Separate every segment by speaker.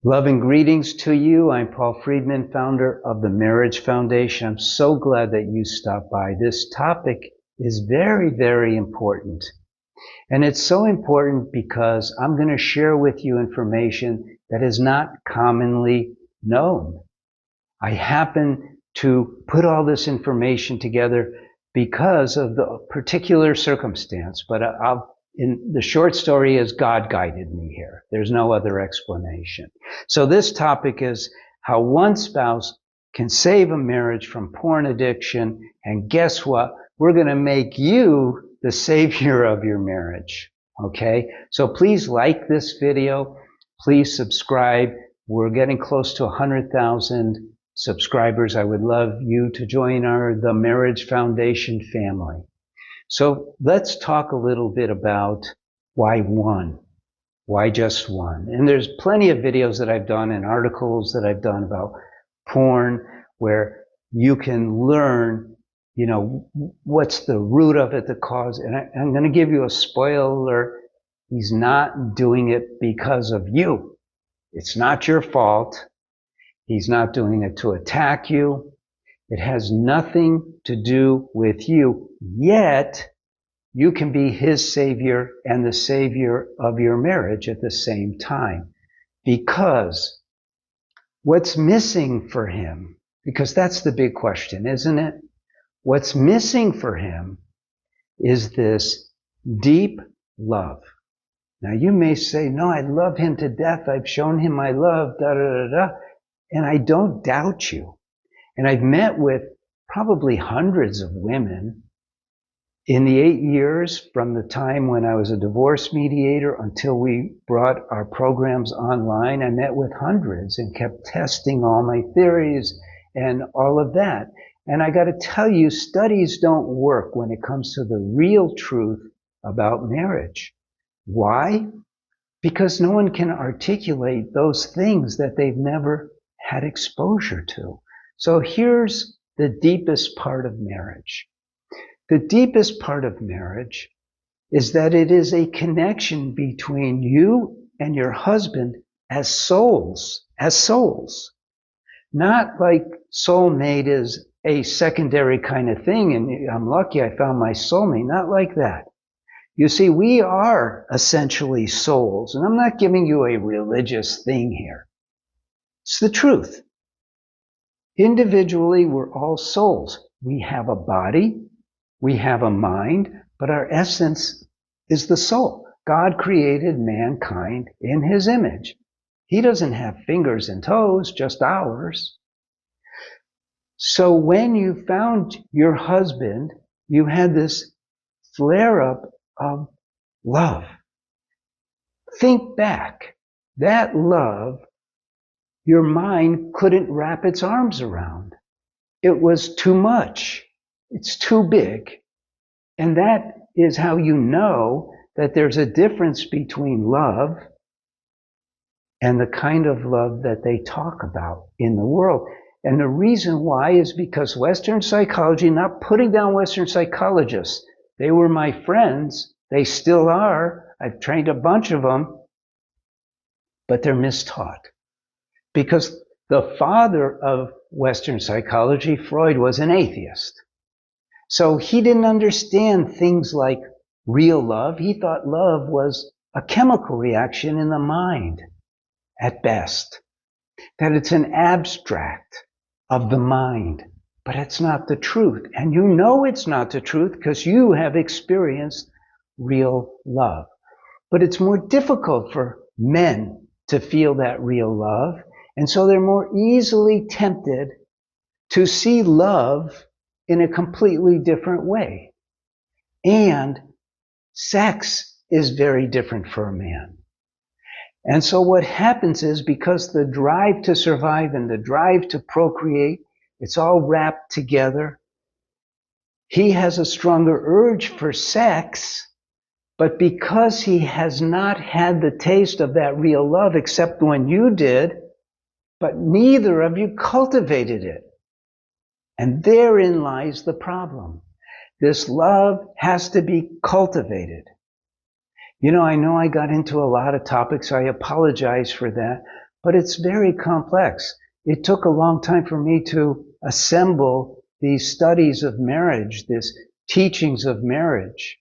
Speaker 1: Love and greetings to you. I'm Paul Friedman, founder of the Marriage Foundation. I'm so glad that you stopped by. This topic is very, very important. And it's so important because I'm going to share with you information that is not commonly known. I happen to put all this information together because of the particular circumstance, but in the short story is God guided me here. There's no other explanation. So this topic is how one spouse can save a marriage from porn addiction. And guess what? We're going to make you the savior of your marriage. Okay? So please like this video. Please subscribe. We're getting close to 100,000 subscribers. I would love you to join the Marriage Foundation family. So let's talk a little bit about why one. Why just one? And there's plenty of videos that I've done and articles that I've done about porn where you can learn, what's the root of it, the cause. And I'm going to give you a spoiler. He's not doing it because of you. It's not your fault. He's not doing it to attack you. It has nothing to do with you, yet you can be his savior and the savior of your marriage at the same time. Because what's missing for him, because that's the big question, isn't it? What's missing for him is this deep love. Now you may say, no, I love him to death. I've shown him my love, and I don't doubt you. And I've met with probably hundreds of women in the 8 years from the time when I was a divorce mediator until we brought our programs online. I met with hundreds and kept testing all my theories and all of that. And I got to tell you, studies don't work when it comes to the real truth about marriage. Why? Because no one can articulate those things that they've never had exposure to. So here's the deepest part of marriage. The deepest part of marriage is that it is a connection between you and your husband as souls. Not like soulmate is a secondary kind of thing and I'm lucky I found my soulmate. Not like that. You see, we are essentially souls, and I'm not giving you a religious thing here. It's the truth. Individually, we're all souls. We have a body, we have a mind, but our essence is the soul. God created mankind in his image. He doesn't have fingers and toes, just ours. So when you found your husband, you had this flare-up of love. Think back. That love, your mind couldn't wrap its arms around. It was too much. It's too big. And that is how you know that there's a difference between love and the kind of love that they talk about in the world. And the reason why is because Western psychology, not putting down Western psychologists, they were my friends, they still are, I've trained a bunch of them, but they're mistaught. Because the father of Western psychology, Freud, was an atheist. So he didn't understand things like real love. He thought love was a chemical reaction in the mind, at best. That it's an abstract of the mind. But it's not the truth. And you know it's not the truth because you have experienced real love. But it's more difficult for men to feel that real love. And so they're more easily tempted to see love in a completely different way. And sex is very different for a man. And so what happens is, because the drive to survive and the drive to procreate, it's all wrapped together. He has a stronger urge for sex, but because he has not had the taste of that real love except when you did, but neither of you cultivated it. And therein lies the problem. This love has to be cultivated. I know I got into a lot of topics. I apologize for that. but it's very complex. It took a long time for me to assemble these studies of marriage, these teachings of marriage.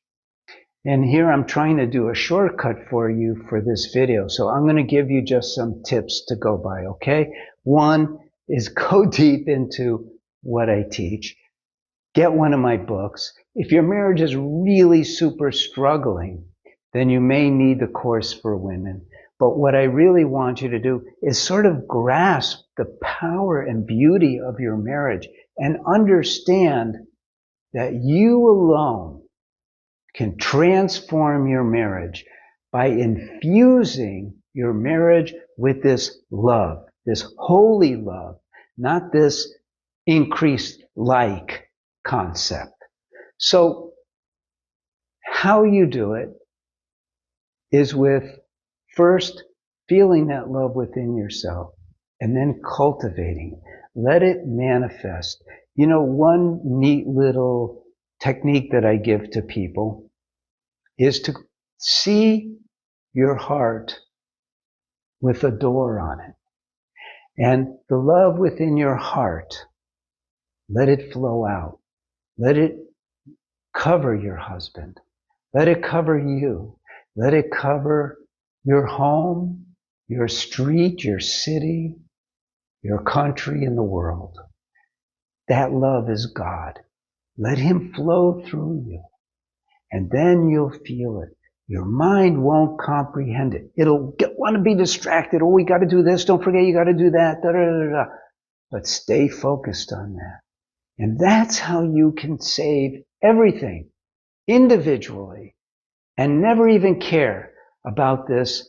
Speaker 1: And here I'm trying to do a shortcut for you for this video. So I'm going to give you just some tips to go by, okay? One is go deep into what I teach. Get one of my books. If your marriage is really super struggling, then you may need the course for women. But what I really want you to do is sort of grasp the power and beauty of your marriage and understand that you alone can transform your marriage by infusing your marriage with this love, this holy love, not this increased like concept. So how you do it is with first feeling that love within yourself and then cultivating it. Let it manifest. You know, one neat little technique that I give to people is to see your heart with a door on it. And the love within your heart, let it flow out. Let it cover your husband. Let it cover you. Let it cover your home, your street, your city, your country, and the world. That love is God. Let him flow through you. And then you'll feel it. Your mind won't comprehend it. It'll want to be distracted. Oh, we got to do this. Don't forget you got to do that. Da, da, da, da. But stay focused on that. And that's how you can save everything individually and never even care about this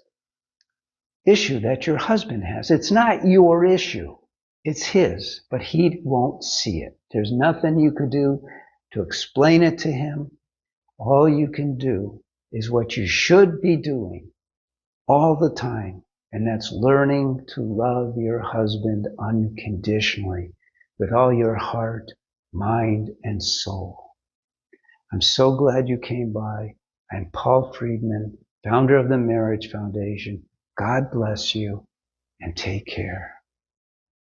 Speaker 1: issue that your husband has. It's not your issue. It's his, but he won't see it. There's nothing you could do to explain it to him. All you can do is what you should be doing all the time, and that's learning to love your husband unconditionally with all your heart, mind, and soul. I'm so glad you came by. I'm Paul Friedman, founder of the Marriage Foundation. God bless you and take care.